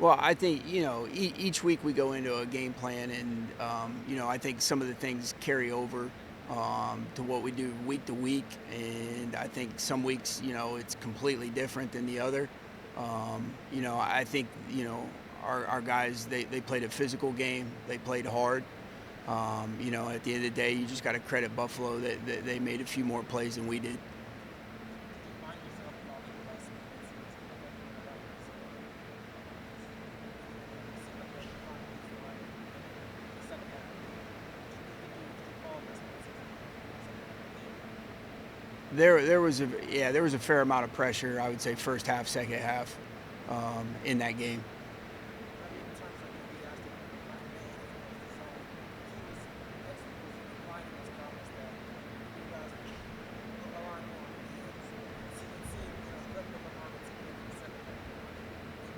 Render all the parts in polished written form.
Well, I think, each week we go into a game plan, and, I think some of the things carry over to what we do week to week. And I think some weeks, it's completely different than the other. I think, our guys, they played a physical game, they played hard. At the end of the day, you just got to credit Buffalo that they made a few more plays than we did. Did you find yourself involved in less instances of affecting the right it seemed like you had to find the right in the second half. Did you call less instances in the second half of the game? There was a fair amount of pressure. I would say first half, second half, in that game. I mean, in terms of when he asked him about man as opposed to zone, he was implying in his comments that you guys were relying on seeing letting them behind the team in the second half. Maybe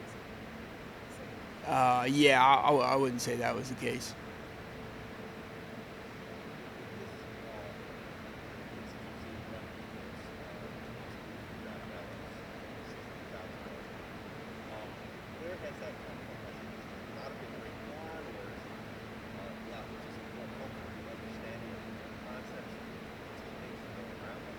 particularly was that the case? Yeah, I wouldn't say that was the case. Where has that come from? Has it just not been written down, or is it not just more comfortable understanding of the concepts of teammates and going around them?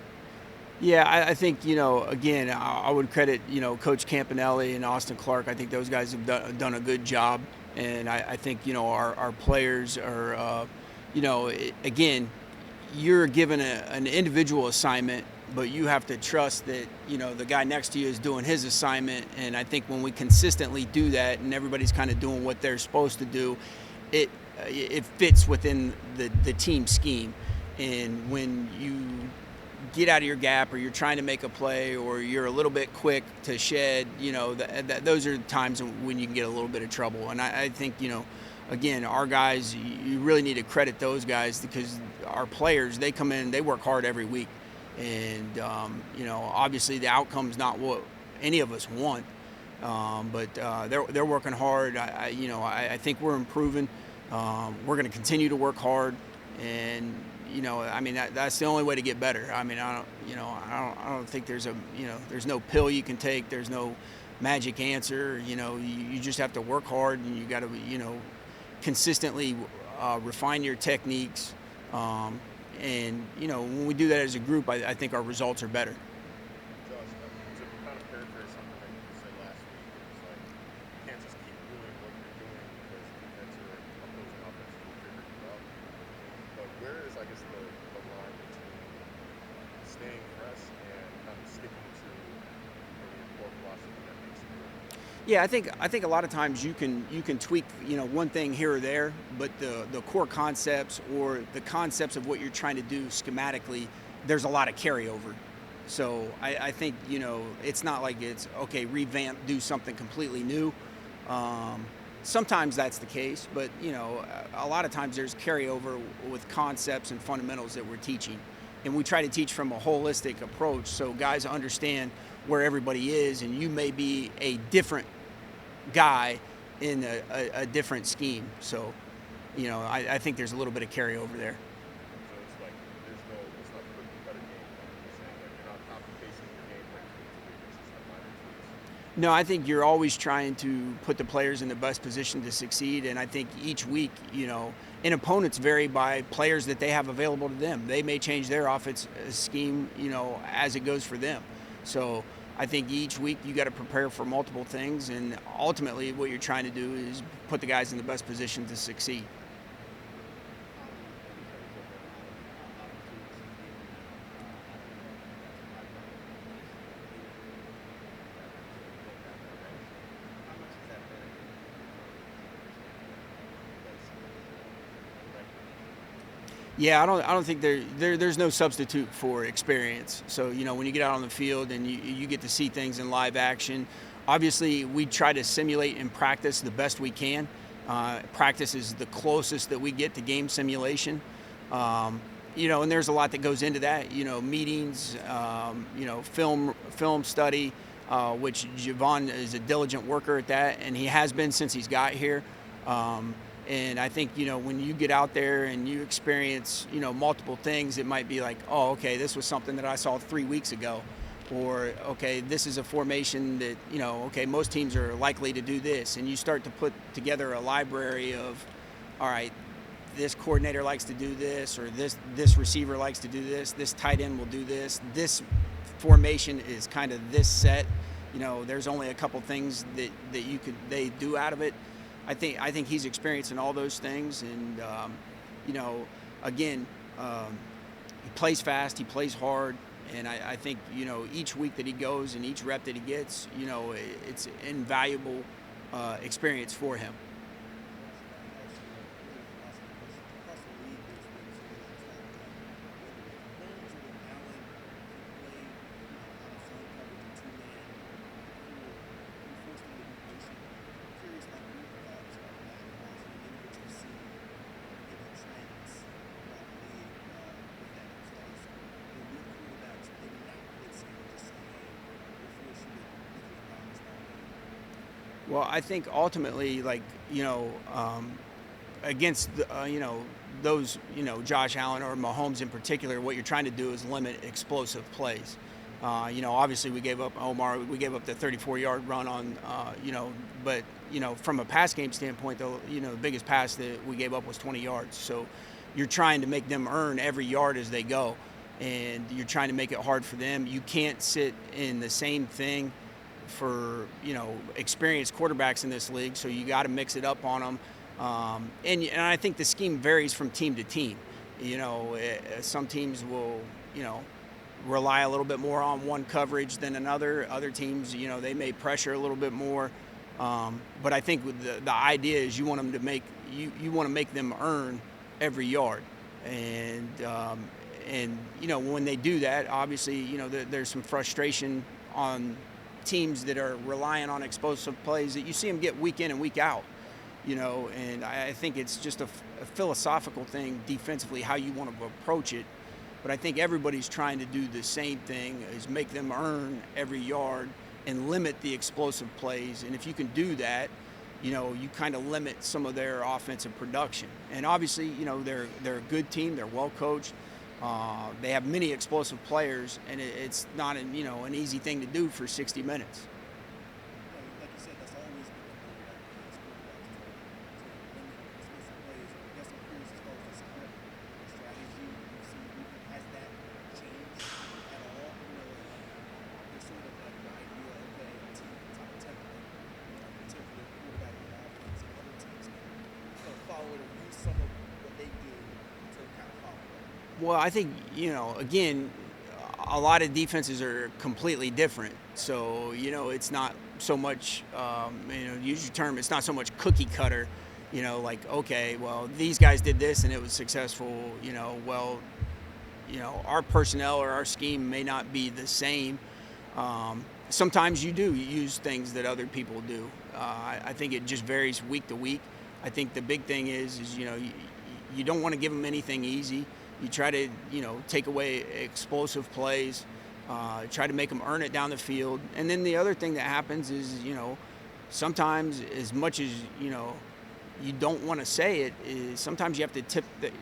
Yeah, I think, again, I would credit, Coach Campanelli and Austin Clark. I think those guys have done a good job. And I think, our players are, again, you're given an individual assignment, but you have to trust that, the guy next to you is doing his assignment. And I think when we consistently do that and everybody's kind of doing what they're supposed to do, it fits within the team scheme. And when you get out of your gap, or you're trying to make a play, or you're a little bit quick to shed, those are times when you can get a little bit of trouble. And I think, again, our guys, you really need to credit those guys, because our players, they come in, they work hard every week. And, obviously the outcome's not what any of us want. But they're working hard. I think we're improving. We're going to continue to work hard. And, that's the only way to get better. I don't think there's no pill you can take. There's no magic answer. You just have to work hard, and you got to, consistently refine your techniques. When we do that as a group, I think our results are better. Josh, to kind of paraphrase something that you said last week, it was like you can't just keep doing what you're doing because defense or opposing offense will figure you out. But where is, I guess, the line between staying fresh and kind of sticking to maybe a core philosophy that makes it work? Yeah, I think a lot of times you can tweak, one thing here or there, but the core concepts, or the concepts of what you're trying to do schematically, there's a lot of carryover. So I think, it's not like it's okay, revamp, do something completely new. Sometimes that's the case, but a lot of times there's carryover with concepts and fundamentals that we're teaching. And we try to teach from a holistic approach, so guys understand where everybody is, and you may be a different guy in a different scheme. So, I think there's a little bit of carryover there. So it's like it's not cookie cutter game plan. You're saying like you're not copy pasting your game plan week to week. It's just like minor tweaks. No, I think you're always trying to put the players in the best position to succeed. And I think each week, and opponents vary by players that they have available to them. They may change their offense scheme, as it goes for them. So I think each week you got to prepare for multiple things, and ultimately what you're trying to do is put the guys in the best position to succeed. In terms of opportunities given, after you guys are not going to how much has that benefited you from understanding Yeah, I don't think there's no substitute for experience. So, when you get out on the field and you get to see things in live action, obviously we try to simulate and practice the best we can. Practice is the closest that we get to game simulation. And there's a lot that goes into that. Meetings, film study, which Javon is a diligent worker at that, and he has been since he's got here. And I think, when you get out there and you experience, multiple things, it might be like, oh, okay, this was something that I saw 3 weeks ago. or okay, this is a formation that okay, most teams are likely to do this, and you start to put together a library of, all right, this coordinator likes to do this, or this receiver likes to do this, this tight end will do this formation is kind of this set. There's only a couple things that they do out of it. I think he's experiencing all those things, and you know, again, he plays fast, he plays hard, and I think each week that he goes and each rep that he gets, it's invaluable experience for him. Well, I think ultimately, like against those Josh Allen or Mahomes in particular, what you're trying to do is limit explosive plays. Obviously we gave up the 34-yard run on but from a pass game standpoint, the biggest pass that we gave up was 20 yards. So you're trying to make them earn every yard as they go, and you're trying to make it hard for them. You can't sit in the same thing for experienced quarterbacks in this league, so you got to mix it up on them. And I think the scheme varies from team to team. Some teams will rely a little bit more on one coverage than another. Other teams, they may pressure a little bit more. But I think with the idea is you want them to make them earn every yard, and when they do that, obviously there's some frustration on teams that are relying on explosive plays that you see them get week in and week out. And I think it's just a philosophical thing defensively how you want to approach it. But I think everybody's trying to do the same thing, is make them earn every yard and limit the explosive plays. And if you can do that, you kind of limit some of their offensive production. And obviously, they're a good team. They're well coached. They have many explosive players, and it's not an easy thing to do for 60 minutes. Like you said, that's always been the goal, right? To limit explosive plays. I guess I'm curious as far as the script strategy. Has that changed at all? There's sort of like the idea, okay, a team can top template, particular quarterback in the offense, and other teams can follow it or use some of what they do to kind of follow it. Well, I think, again, a lot of defenses are completely different. So, it's not so much, use your term, it's not so much cookie cutter, like, okay, well, these guys did this and it was successful, our personnel or our scheme may not be the same. Sometimes you do use things that other people do. I think it just varies week to week. I think the big thing is you don't want to give them anything easy. You try to, take away explosive plays, try to make them earn it down the field. And then the other thing that happens is, sometimes as much as, you don't want to say it, is sometimes you have to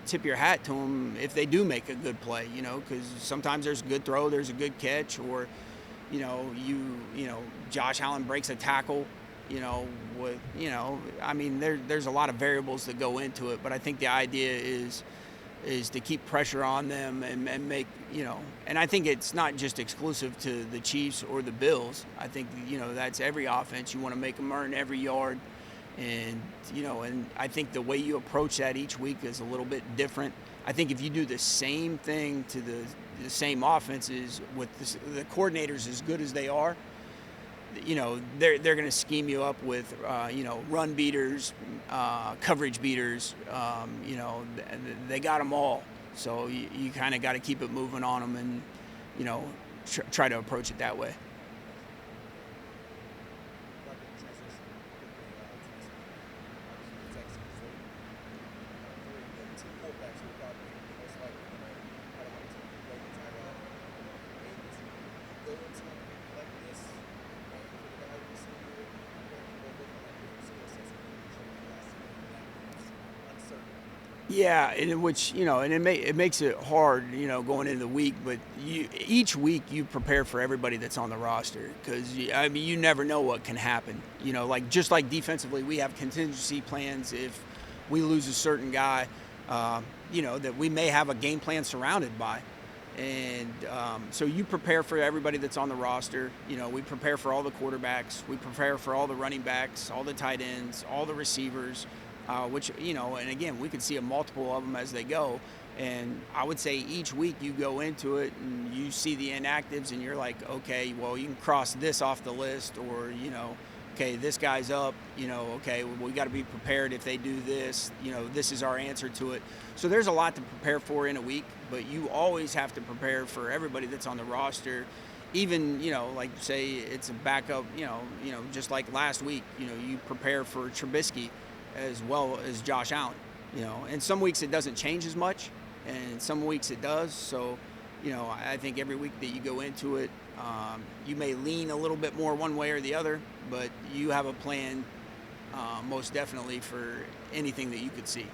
tip your hat to them if they do make a good play, because sometimes there's a good throw, there's a good catch, or, Josh Allen breaks a tackle, there's a lot of variables that go into it, but I think the idea is to keep pressure on them and make, and I think it's not just exclusive to the Chiefs or the Bills. I think, that's every offense. You want to make them earn every yard. And, and I think the way you approach that each week is a little bit different. I think if you do the same thing to the same offenses with the coordinators as good as they are, they're going to scheme you up with, run beaters, coverage beaters. They got them all. So you kind of got to keep it moving on them and, try to approach it that way. Yeah, and which and it makes it hard, going into the week. But each week you prepare for everybody that's on the roster because I mean you never know what can happen. Like just like defensively, we have contingency plans if we lose a certain guy, that we may have a game plan surrounded by. And so you prepare for everybody that's on the roster. We prepare for all the quarterbacks. We prepare for all the running backs, all the tight ends, all the receivers, which, and again, we could see a multiple of them as they go. And I would say each week you go into it and you see the inactives and you're like, okay, well, you can cross this off the list or, okay, this guy's up, okay, well, we got to be prepared if they do this, this is our answer to it. So there's a lot to prepare for in a week, but you always have to prepare for everybody that's on the roster. Even, like say it's a backup, just like last week, you prepare for Trubisky as well as Josh Allen, and some weeks it doesn't change as much and some weeks it does. So, I think every week that you go into it, you may lean a little bit more one way or the other, but you have a plan most definitely for anything that you could see.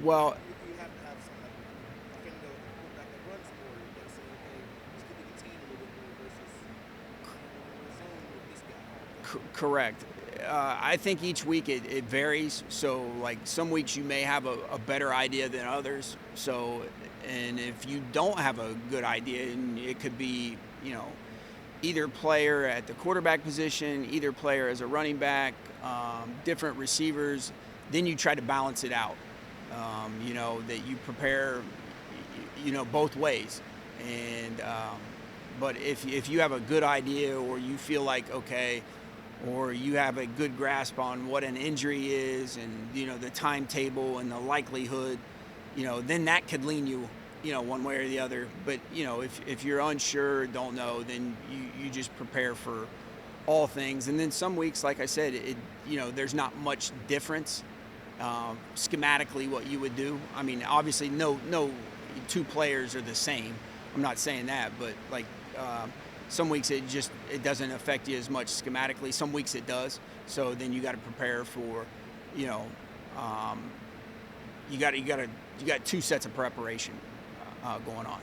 Well, You have to have somebody, like in the quarterback that runs more, you got to say, okay, let's keep it contained a little bit more versus zone with this guy. correct. I think each week it varies. So, like some weeks you may have a better idea than others. So, and if you don't have a good idea, and it could be, either player at the quarterback position, either player as a running back, different receivers, then you try to balance it out. That you prepare, both ways. And but if you have a good idea or you feel like okay, or you have a good grasp on what an injury is and the timetable and the likelihood, then that could lean you, one way or the other. But if you're unsure, don't know, then you just prepare for all things. And then some weeks, like I said, there's not much difference schematically what you would do. I mean, obviously, no two players are the same. I'm not saying that, but like some weeks it doesn't affect you as much schematically. Some weeks it does. So then you got to prepare for, you got two sets of preparation going on.